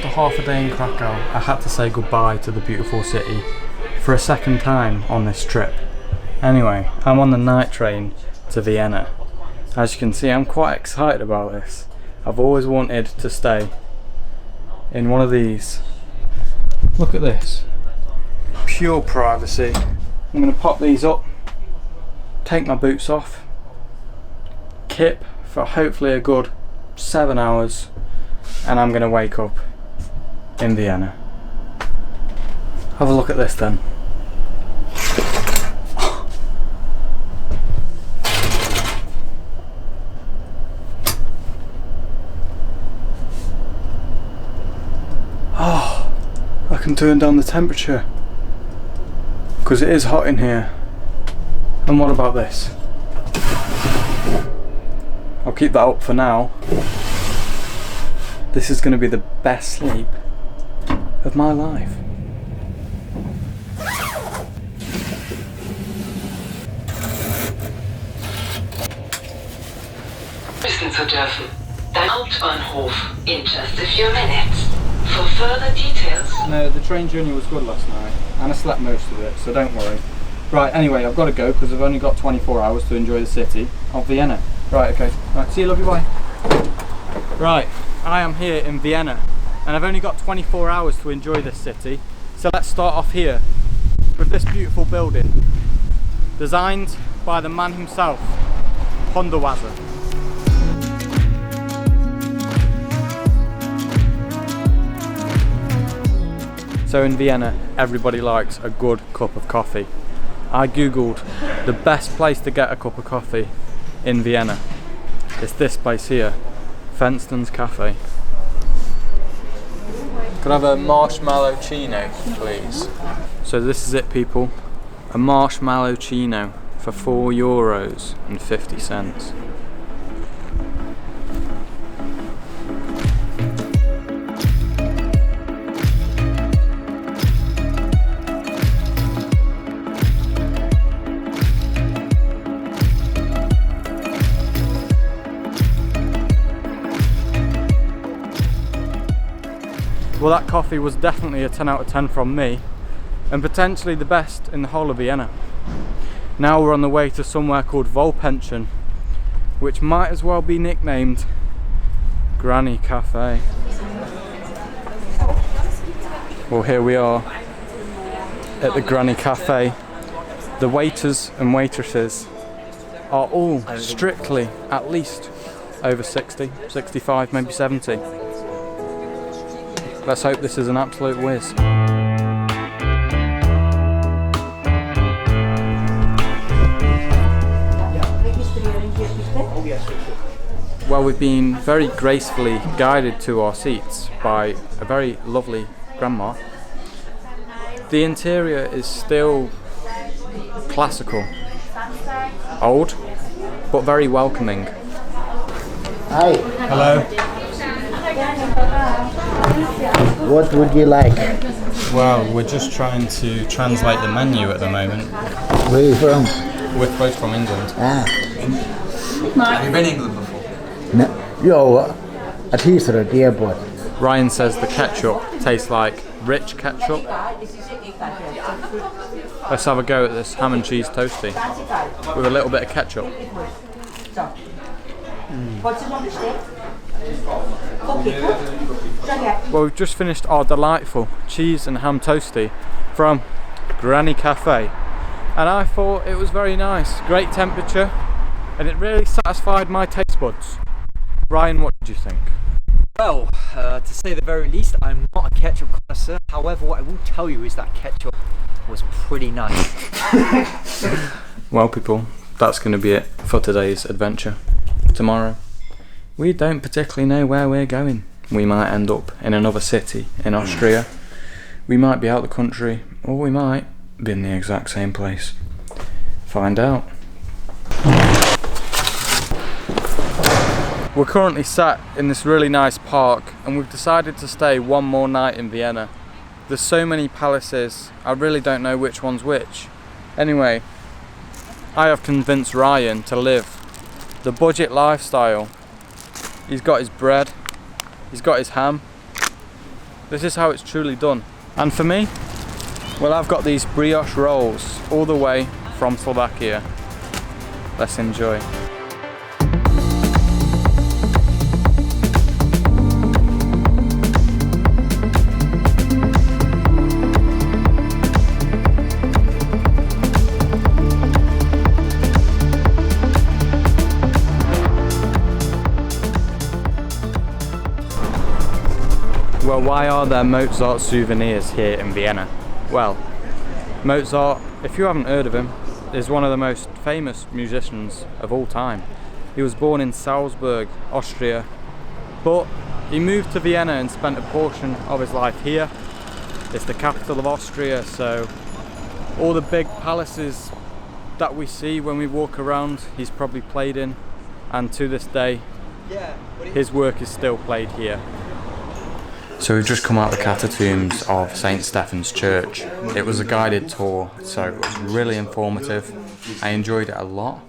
after half a day in Krakow, I had to say goodbye to the beautiful city for a second time on this trip. Anyway, I'm on the night train to Vienna. As you can see, I'm quite excited about this. I've always wanted to stay in one of these. Look at this. Pure privacy. I'm going to pop these up, take my boots off, kip for hopefully a good 7 hours, and I'm going to wake up in Vienna. Have a look at this then. Oh, I can turn down the temperature because it is hot in here. And what about this? I'll keep that up for now. This is going to be the best sleep of my life. Wissen zu dürfen. Dein Hauptbahnhof in just a few minutes. For further details. No, the train journey was good last night, and I slept most of it, so don't worry. Right, anyway, I've got to go because I've only got 24 hours to enjoy the city of Vienna. Right, okay. Right, see you, love you, bye. Right, I am here in Vienna, and I've only got 24 hours to enjoy this city. So let's start off here with this beautiful building, designed by the man himself, Mozart. So in Vienna, everybody likes a good cup of coffee. I googled the best place to get a cup of coffee in Vienna. It's this place here, Fenton's Cafe. Could I have a marshmallow chino, please? So this is it, people. A marshmallow chino for €4.50. Well, that coffee was definitely a 10 out of 10 from me, and potentially the best in the whole of Vienna. Now we're on the way to somewhere called Volpension, which might as well be nicknamed Granny Cafe. Well, here we are at the Granny Cafe. The waiters and waitresses are all strictly at least over 60, 65, maybe 70. Let's hope this is an absolute whiz. Well, we've been very gracefully guided to our seats by a very lovely grandma. The interior is still classical, old, but very welcoming. Hi. Hello. What would you like? Well, we're just trying to translate the menu at the moment. Where are you from? We're both from England. Ah. Have you been in England before? No. Yo, at Heathrow at the airport. Ryan says the ketchup tastes like rich ketchup. Let's have a go at this ham and cheese toasty with a little bit of ketchup. Well, we've just finished our delightful cheese and ham toasty from Granny Cafe, and I thought it was very nice. Great temperature, and it really satisfied my taste buds. Ryan, what did you think? Well, to say the very least, I'm not a ketchup connoisseur. However, what I will tell you is that ketchup was pretty nice. Well, people, that's going to be it for today's adventure. Tomorrow, we don't particularly know where we're going. We might end up in another city in Austria. We might be out the country, or we might be in the exact same place. Find out. We're currently sat in this really nice park, and we've decided to stay one more night in Vienna. There's so many palaces, I really don't know which one's which. Anyway, I have convinced Ryan to live the budget lifestyle. He's got his bread, he's got his ham, This is how it's truly done. And for me, well, I've got these brioche rolls all the way from Slovakia. Let's enjoy. Well, why are there Mozart souvenirs here in Vienna? Well, Mozart, if you haven't heard of him, is one of the most famous musicians of all time. He was born in Salzburg, Austria, but he moved to Vienna and spent a portion of his life here. It's the capital of Austria, so all the big palaces that we see when we walk around, he's probably played in, and to this day, his work is still played here. So we've just come out the catacombs of St. Stephen's Church. It was a guided tour, so it was really informative. I enjoyed it a lot.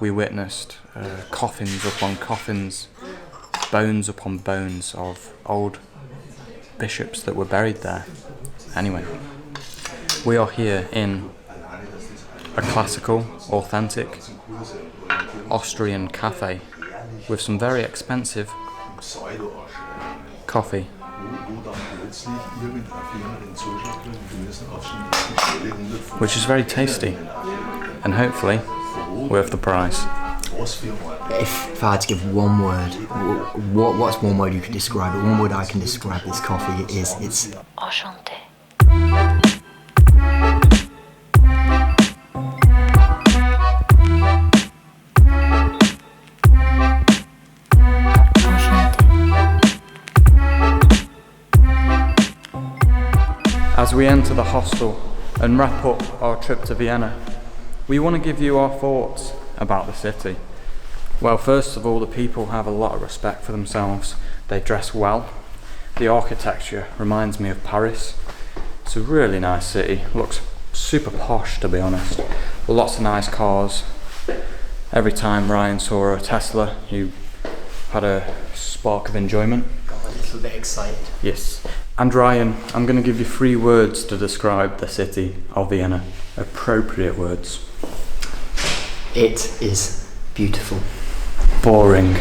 We witnessed coffins upon coffins, bones upon bones of old bishops that were buried there. Anyway, we are here in a classical, authentic Austrian cafe with some very expensive coffee. Which is very tasty and hopefully worth the price. If I had to give one word, what's one word you could describe it? One word I can describe this coffee is it's Enchanté. As we enter the hostel and wrap up our trip to Vienna, we want to give you our thoughts about the city. Well, first of all, the people have a lot of respect for themselves. They dress well. The architecture reminds me of Paris. It's a really nice city. Looks super posh, to be honest. Lots of nice cars. Every time Ryan saw a Tesla, you had a spark of enjoyment. got a little bit excited. Yes. And Ryan, I'm going to give you 3 words to describe the city of Vienna. Appropriate words. It is beautiful. Boring.